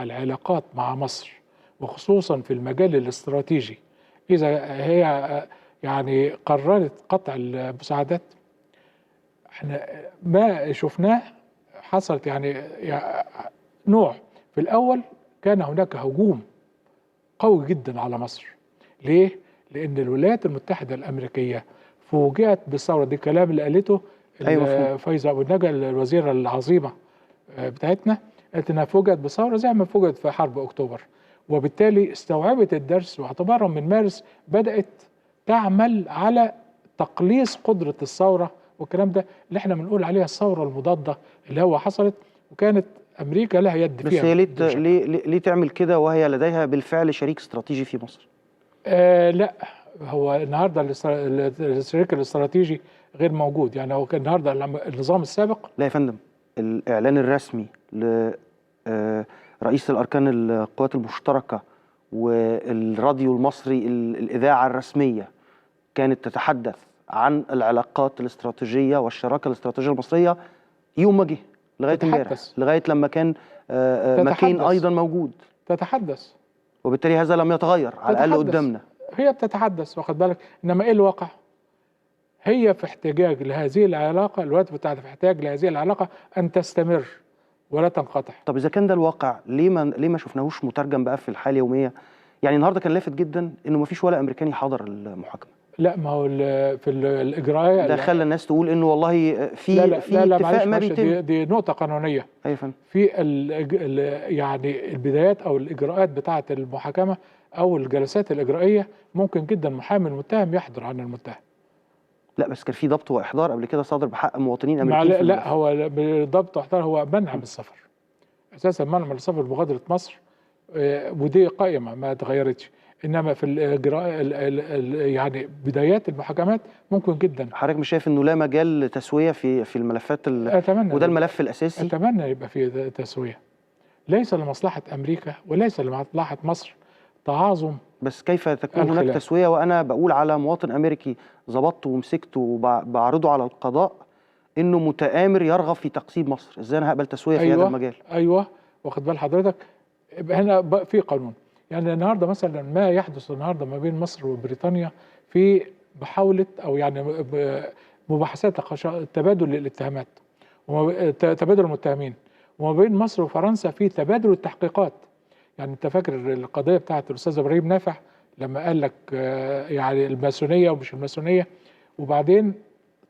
العلاقات مع مصر وخصوصا في المجال الاستراتيجي، إذا هي يعني قررت قطع المساعدات، احنا ما شفناه حصلت يعني نوع. في الأول كان هناك هجوم قوي جدا على مصر. ليه؟ لأن الولايات المتحدة الأمريكية فوجئت بالثورة دي، كلام اللي قالته ايوه مفهوم. فايزة أبو النجا الوزيرة العظيمة بتاعتنا، قالت إنها فوجئت بثورة زي ما فوجئت في حرب أكتوبر، وبالتالي استوعبت الدرس، واعتبارا من مارس بدأت تعمل على تقليص قدرة الثورة والكلام ده اللي احنا بنقول عليها الثورة المضادة اللي هو حصلت، وكانت أمريكا لها يد بس فيها هي بدون شك. ليه تعمل كده وهي لديها بالفعل شريك استراتيجي في مصر؟ لا، هو النهارده الشريك الاستراتيجي غير موجود. يعني هو كان النهارده النظام السابق. لا يا فندم، الإعلان الرسمي لرئيس الأركان القوات المشتركة والراديو المصري، الإذاعة الرسمية، كانت تتحدث عن العلاقات الاستراتيجية والشراكة الاستراتيجية المصرية يوم ما جه لغاية امبارح، لغاية لما كان ماكين أيضا موجود. تتحدث، وبالتالي هذا لم يتغير على الأقل قدامنا. هي بتتحدث، واخد بالك، إنما إيه الواقع؟ هي في احتجاج لهذه العلاقة، الولايات المتحدة في احتياج لهذه العلاقة أن تستمر ولا تنقطع. طب إذا كان ده الواقع، ليه ما شفناهوش مترجم بقى في الحالة اليومية؟ يعني النهارده كان لافت جدا إنه ما فيش ولا أمريكاني حضر المحاكمة. لا، ما هو في الإجراءات ده خلى الناس تقول إنه والله في اتفاق ما بيتم. دي نقطة قانونية. أيوة فندم. في يعني البدايات أو الإجراءات بتاعة المحاكمة أو الجلسات الإجرائية ممكن جدا محامي المتهم يحضر عن المتهم. لا بس كان في ضبط واحضار قبل كده صادر بحق مواطنين امريكيين. لا، هو بالضبط واحضار هو منع من السفر، اساسا منع من السفر بمغادره مصر، ودي قائمه ما اتغيرتش. انما في الاجراء يعني بدايات المحاكمات ممكن جدا. حضرتك مش شايف انه لا مجال لتسويه في الملفات وده الملف الاساسي؟ اتمنى يبقى في تسويه، ليس لمصلحه امريكا وليس لمصلحه مصر تعاظم. بس كيف تكون هناك تسويه وانا بقول على مواطن امريكي ضبطته ومسكته وبعرضه على القضاء انه متآمر يرغب في تقسيم مصر؟ ازاي انا هقبل تسويه في هذا المجال؟ ايوه، واخد بال حضرتك، يبقى هنا في قانون. يعني النهارده مثلا ما يحدث النهارده ما بين مصر وبريطانيا في محاوله او يعني مباحثات تبادل الاتهامات تبادل المتهمين، وما بين مصر وفرنسا في تبادل التحقيقات. يعني انت فاكر القضيه بتاعت الاستاذ ابراهيم نافع لما قال لك يعني الماسونيه ومش الماسونيه، وبعدين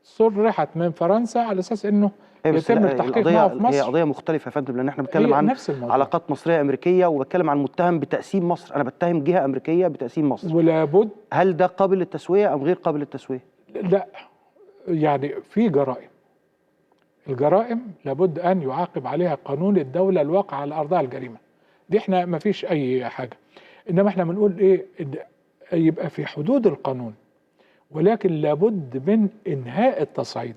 صرحت من فرنسا على اساس انه يتم التحقيق معه في مصر. هي قضيه مختلفه يا فندم، لان احنا بنتكلم عن علاقات مصريه امريكيه، وبتكلم عن متهم بتقسيم مصر. انا بتهم جهه امريكيه بتقسيم مصر، ولابد. هل ده قابل للتسويه ام غير قابل للتسويه؟ لا، يعني في جرائم، الجرائم لابد ان يعاقب عليها قانون الدوله الواقع على ارضها الجريمه دي. احنا ما فيش اي حاجه، انما احنا بنقول ايه، يبقى في حدود القانون، ولكن لابد من انهاء التصعيد.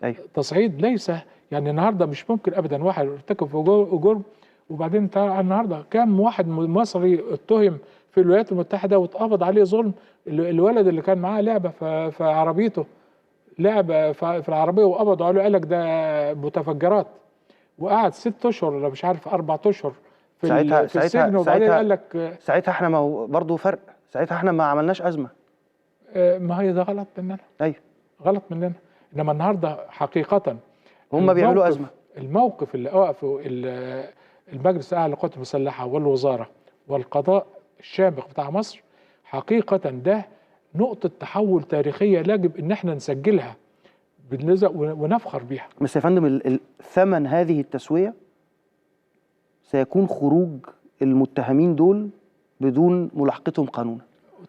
أيوة. التصعيد ليس يعني النهارده مش ممكن ابدا واحد ارتكب في جرم وبعدين النهارده كام واحد مصري اتهم في الولايات المتحده واتقبض عليه ظلم. الولد اللي كان معاه لعبه في عربيته، لعبه في العربيه، وقبضوا عليه قال لك ده متفجرات، وقعد 6 اشهر ولا مش عارف 4 اشهر في السجن، وبعدين قال لك ساعتها احنا برضه فرق، ساعتها احنا ما عملناش ازمه. ما هي ده غلط مننا. ايوه غلط مننا. انما النهارده حقيقه هم بيعملوا ازمه. الموقف اللي وقفه المجلس الاعلى للقوات المسلحه والوزاره والقضاء الشامخ بتاع مصر، حقيقه ده نقطه تحول تاريخيه يجب ان احنا نسجلها ونفخر بيها. بس يا فندم ثمن هذه التسويه سيكون خروج المتهمين دول بدون ملاحقتهم قانونا.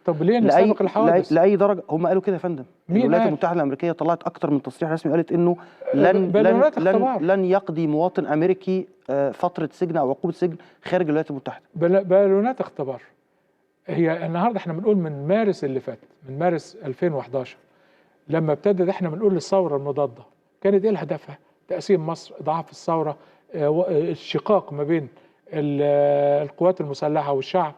طب ليه نسابق الحوادث؟ لأي درجة؟ هم قالوا كده يا فندم. الولايات المتحدة الأمريكية طلعت أكتر من تصريح رسمي، قالت إنه لن يقضي مواطن أمريكي فترة سجن أو عقوبة سجن خارج الولايات المتحدة. بالونات اختبار. هي النهارده احنا بنقول من مارس اللي فات، من مارس 2011 لما ابتدت احنا بنقول الثورة المضادة، كانت ايه هدفها؟ تقسيم مصر، إضعاف الثورة، الشقاق ما بين القوات المسلحة والشعب،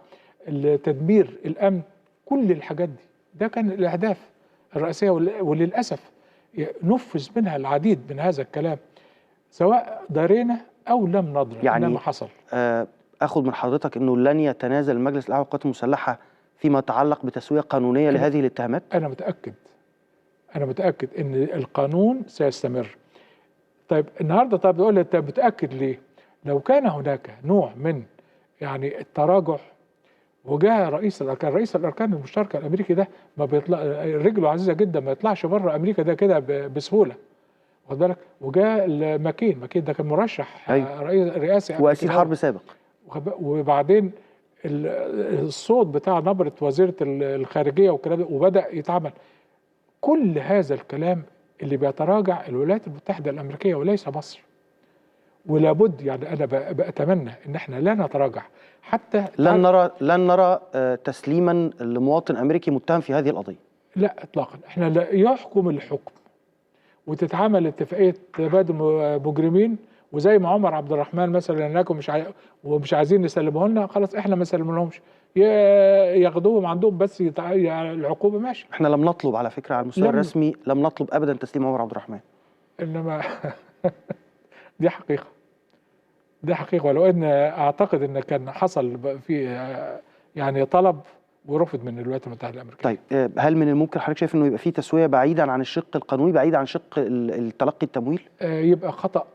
تدمير الأمن، كل الحاجات دي ده كان الأهداف الرئيسية، وللأسف نفذ منها العديد من هذا الكلام، سواء دارينا او لم نضرب، يعني انما حصل. اخذ من حضرتك انه لن يتنازل المجلس الاعلى للقوات المسلحه فيما يتعلق بتسويه قانونيه لهذه الاتهامات؟ انا متاكد ان القانون سيستمر. طيب النهارده، طب يقول لي انت متاكد ليه؟ لو كان هناك نوع من يعني التراجع، وجاء رئيس الاركان المشتركه الامريكي ده ما بيطلع، رجله عزيزه جدا، ما يطلعش بره امريكا ده كده بسهوله، واخد بالك؟ وجاء ماكين ده كان مرشح رئيس رئاسي واسير حرب سابق. وبعدين الصوت بتاع نبره وزيره الخارجيه والكلام ده، وبدا يتعمل كل هذا الكلام اللي بيتراجع الولايات المتحده الامريكيه وليس مصر. ولابد، يعني انا بتمنى ان احنا لا نتراجع حتى لن نرى تسليما لمواطن امريكي متهم في هذه القضيه. لا اطلاقا. احنا لا يحكم الحكم وتتعمل اتفاقيه تبادل مجرمين، وزي ما عمر عبد الرحمن مثلا هناك ومش عايزين نسلمه لنا، خلاص احنا ما نسلملهمش، ياخدوهم عندهم بس العقوبه ماشي. احنا لم نطلب على فكره على المستوى الرسمي، لم نطلب ابدا تسليم عمر عبد الرحمن. انما دي حقيقه، ولو ان اعتقد ان كان حصل في يعني طلب ورفض من الولايات المتحده الامريكيه. طيب هل من الممكن حضرتك شايف انه يبقى في تسويه بعيدا عن الشق القانوني، بعيدا عن شق تلقي التمويل؟ يبقى خطأ